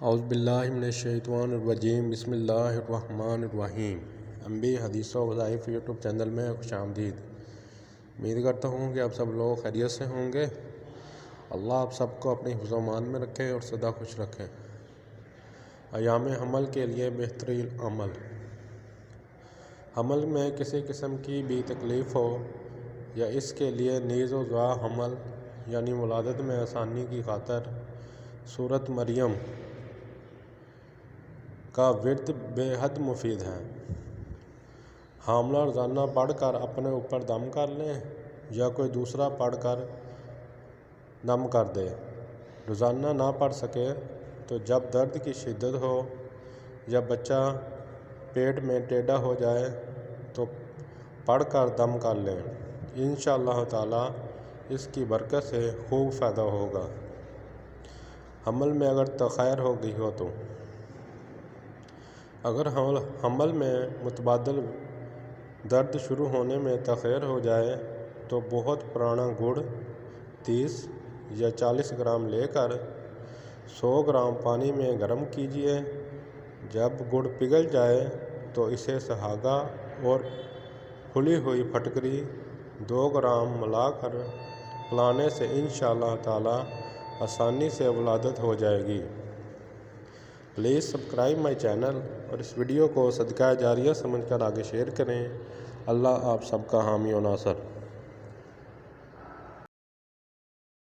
اعوذ باللہ من الشیطان الرجیم بسم اللہ الرحمن الرحیم۔ MB حدیث و وظائف یوٹیوب چینل میں خوش آمدید۔ امید کرتا ہوں کہ آپ سب لوگ خیریت سے ہوں گے۔ اللہ آپ سب کو اپنی حفظ و امان میں رکھے اور سدا خوش رکھے۔ ایام حمل کے لیے بہترین عمل۔ حمل میں کسی قسم کی بھی تکلیف ہو یا اس کے لیے نیز و ضع حمل یعنی ولادت میں آسانی کی خاطر سورۃ مریم کا ورد بے حد مفید ہے۔ حاملہ روزانہ پڑھ کر اپنے اوپر دم کر لیں یا کوئی دوسرا پڑھ کر دم کر دے۔ روزانہ نہ پڑھ سکے تو جب درد کی شدت ہو یا بچہ پیٹ میں ٹیڑھا ہو جائے تو پڑھ کر دم کر لیں۔ انشاءاللہ تعالی اس کی برکت سے خوب فائدہ ہوگا۔ حمل میں اگر تاخیر ہو گئی ہو تو اگر حمل میں متبادل درد شروع ہونے میں تاخیر ہو جائے تو بہت پرانا گڑ 30 یا 40 گرام لے کر 100 گرام پانی میں گرم کیجیے۔ جب گڑ پگھل جائے تو اسے سہاگا اور پھلی ہوئی پھٹکری 2 گرام ملا کر پلانے سے انشاءاللہ تعالی آسانی سے ولادت ہو جائے گی۔ پلیز سبسکرائب مائی چینل اور اس ویڈیو کو صدقہ جاریہ سمجھ کر آگے شیئر کریں۔ اللہ آپ سب کا حامی و ناصر۔